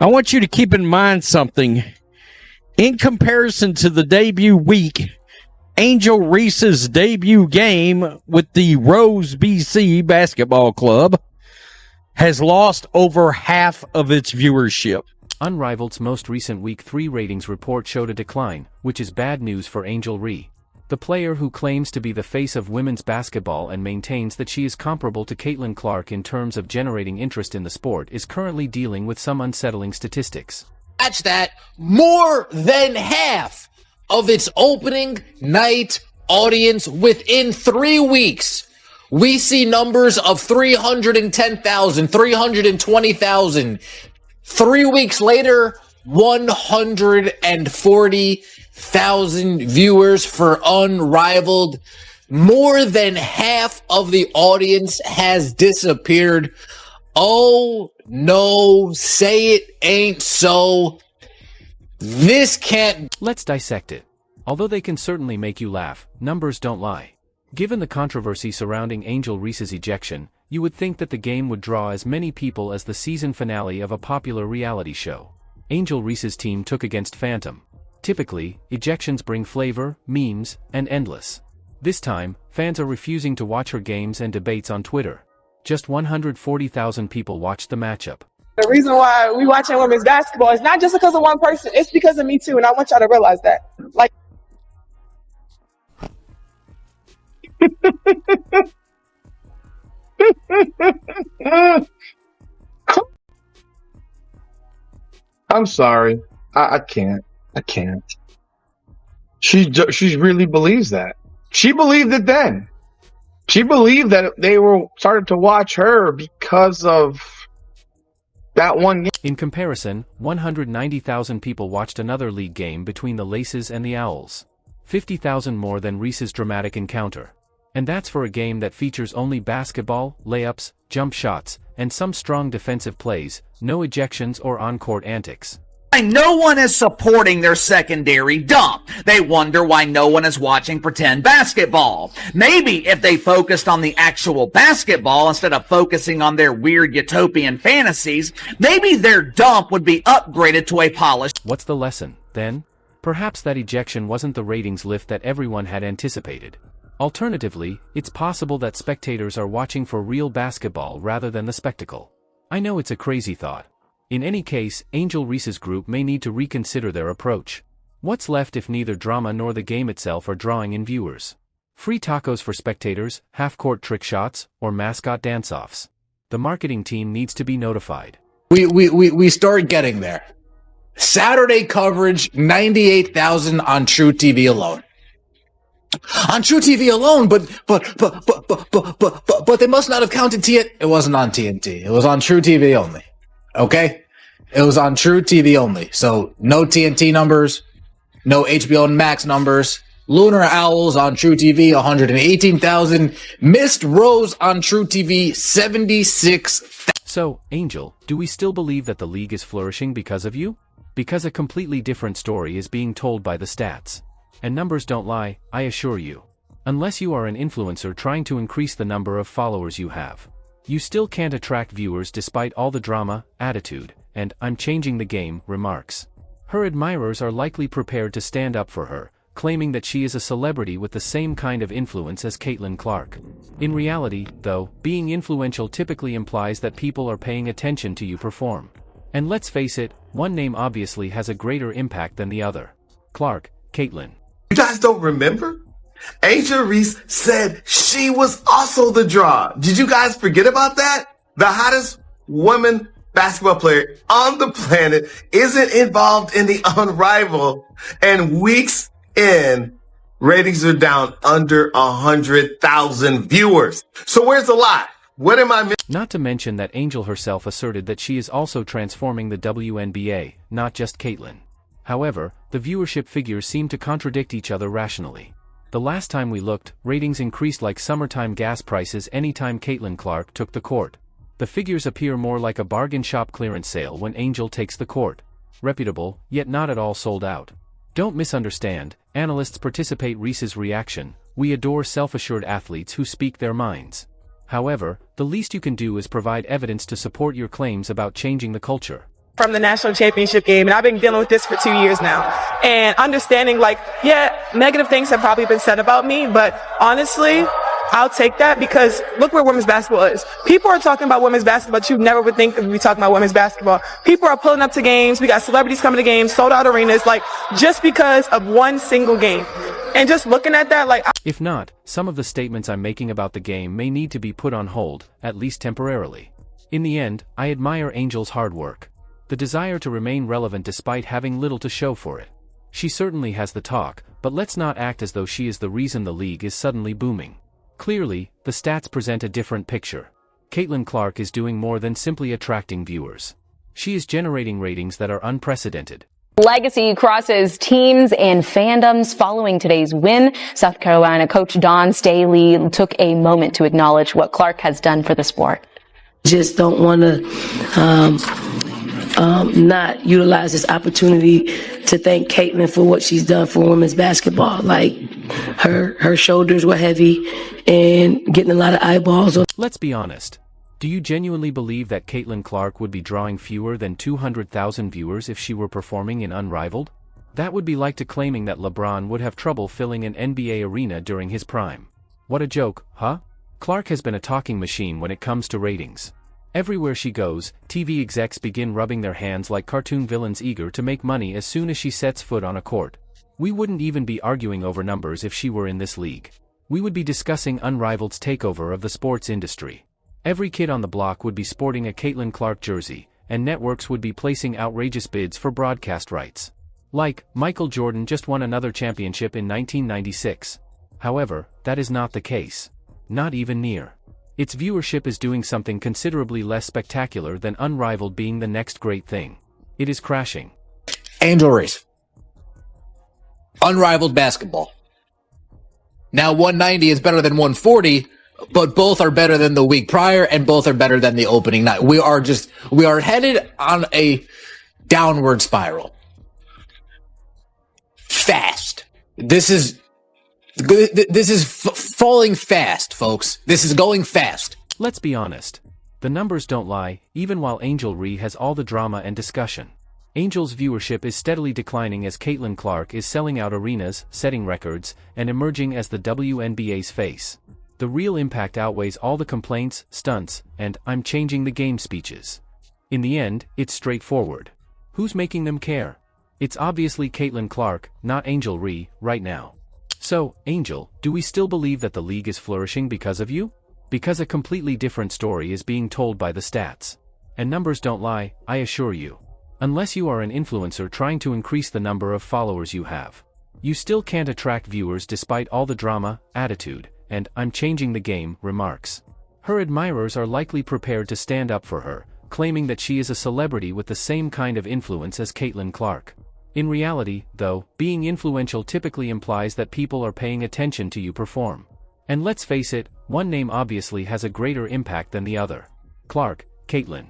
I want you to keep in mind something. In comparison to the debut week, Angel Reese's debut game with the Rose BC Basketball Club has lost over half of its viewership. Unrivaled's most recent Week 3 ratings report showed a decline, which is bad news for Angel Reese. The player who claims to be the face of women's basketball and maintains that she is comparable to Caitlin Clark in terms of generating interest in the sport is currently dealing with some unsettling statistics. Catch that, more than half of its opening night audience within 3 weeks. We see numbers of 310,000, 320,000. 3 weeks later, 140,000 viewers for Unrivaled. More than half of the audience has disappeared. Oh no, say it ain't so. This can't. Let's dissect it. Although they can certainly make you laugh, numbers don't lie. Given the controversy surrounding Angel Reese's ejection, you would think that the game would draw as many people as the season finale of a popular reality show. Angel Reese's team took against Phantom. Typically, ejections bring flavor, memes, and endless. This time, fans are refusing to watch her games and debates on Twitter. Just 140,000 people watched the matchup. The reason why we watching women's basketball is not just because of one person, it's because of me too, and I want y'all to realize that. Like, I'm sorry. I can't. She really believes that. She believed it then. She believed that they were started to watch her because of that one game. In comparison, 190,000 people watched another league game between the Laces and the Owls. 50,000 more than Reese's dramatic encounter. And that's for a game that features only basketball, layups, jump shots, and some strong defensive plays, no ejections or on-court antics. No one is supporting their secondary dump. They wonder why no one is watching pretend basketball. Maybe if they focused on the actual basketball instead of focusing on their weird utopian fantasies, maybe their dump would be upgraded to a polished. What's the lesson, then? Perhaps that ejection wasn't the ratings lift that everyone had anticipated. Alternatively, it's possible that spectators are watching for real basketball rather than the spectacle. I know it's a crazy thought. In any case, Angel Reese's group may need to reconsider their approach. What's left if neither drama nor the game itself are drawing in viewers? Free tacos for spectators, half-court trick shots, or mascot dance-offs? The marketing team needs to be notified. We start getting there. Saturday coverage, 98,000 on True TV alone. On True TV alone, but they must not have counted TNT. It wasn't on TNT. It was on True TV only. Okay? It was on True TV only. So no TNT numbers, no HBO Max numbers. Lunar Owls on True TV, 118,000. Missed Rose on True TV, 76,000. So, Angel, do we still believe that the league is flourishing because of you? Because a completely different story is being told by the stats. And numbers don't lie, I assure you. Unless you are an influencer trying to increase the number of followers you have. You still can't attract viewers despite all the drama, attitude, and "I'm changing the game" remarks. Her admirers are likely prepared to stand up for her, claiming that she is a celebrity with the same kind of influence as Caitlin Clark. In reality, though, being influential typically implies that people are paying attention to you perform. And let's face it, one name obviously has a greater impact than the other. Clark, Caitlin. You guys don't remember? Angel Reese said she was also the draw. Did you guys forget about that? The hottest woman basketball player on the planet isn't involved in the Unrivaled, and weeks in, ratings are down under 100,000 viewers. So where's the lie? What am I missing? Not to mention that Angel herself asserted that she is also transforming the WNBA, not just Caitlin. However, the viewership figures seem to contradict each other rationally. The last time we looked, ratings increased like summertime gas prices anytime Caitlin Clark took the court. The figures appear more like a bargain shop clearance sale when Angel takes the court. Reputable, yet not at all sold out. Don't misunderstand, analysts participate Reese's reaction, we adore self-assured athletes who speak their minds. However, the least you can do is provide evidence to support your claims about changing the culture. from the national championship game, and I've been dealing with this for 2 years now. And understanding, like, yeah, negative things have probably been said about me, but honestly, I'll take that because look where women's basketball is. People are talking about women's basketball, but you never would think we'd be talking about women's basketball. People are pulling up to games. We got celebrities coming to games, sold out arenas, like, just because of one single game. And just looking at that, like... If not, some of the statements I'm making about the game may need to be put on hold, at least temporarily. In the end, I admire Angel's hard work. The desire to remain relevant despite having little to show for it. She certainly has the talk, but let's not act as though she is the reason the league is suddenly booming. Clearly, the stats present a different picture. Caitlin Clark is doing more than simply attracting viewers. She is generating ratings that are unprecedented. Legacy crosses teams and fandoms following today's win. South Carolina coach Dawn Staley took a moment to acknowledge what Clark has done for the sport. Just don't want to not utilize this opportunity to thank Caitlin for what she's done for women's basketball. Like, her shoulders were heavy and getting a lot of eyeballs. Let's be honest. Do you genuinely believe that Caitlin Clark would be drawing fewer than 200,000 viewers if she were performing in Unrivaled? That would be like to claiming that LeBron would have trouble filling an NBA arena during his prime. What a joke, huh? Clark has been a talking machine when it comes to ratings. Everywhere she goes, TV execs begin rubbing their hands like cartoon villains eager to make money as soon as she sets foot on a court. We wouldn't even be arguing over numbers if she were in this league. We would be discussing Unrivaled's takeover of the sports industry. Every kid on the block would be sporting a Caitlin Clark jersey, and networks would be placing outrageous bids for broadcast rights. Like, Michael Jordan just won another championship in 1996. However, that is not the case. Not even near. Its viewership is doing something considerably less spectacular than Unrivaled being the next great thing. It is crashing. Angel Reese. Unrivaled basketball. Now 190 is better than 140, but both are better than the week prior and both are better than the opening night. We are headed on a downward spiral. Fast. This is falling fast, folks. This is going fast. Let's be honest. The numbers don't lie, even while Angel Reese has all the drama and discussion. Angel's viewership is steadily declining as Caitlin Clark is selling out arenas, setting records, and emerging as the WNBA's face. The real impact outweighs all the complaints, stunts, and "I'm changing the game" speeches. In the end, it's straightforward. Who's making them care? It's obviously Caitlin Clark, not Angel Reese, right now. So, Angel, do we still believe that the league is flourishing because of you? Because a completely different story is being told by the stats. And numbers don't lie, I assure you. Unless you are an influencer trying to increase the number of followers you have. You still can't attract viewers despite all the drama, attitude, and "I'm changing the game" remarks. Her admirers are likely prepared to stand up for her, claiming that she is a celebrity with the same kind of influence as Caitlin Clark. In reality, though, being influential typically implies that people are paying attention to you perform. And let's face it, one name obviously has a greater impact than the other. Clark, Caitlin.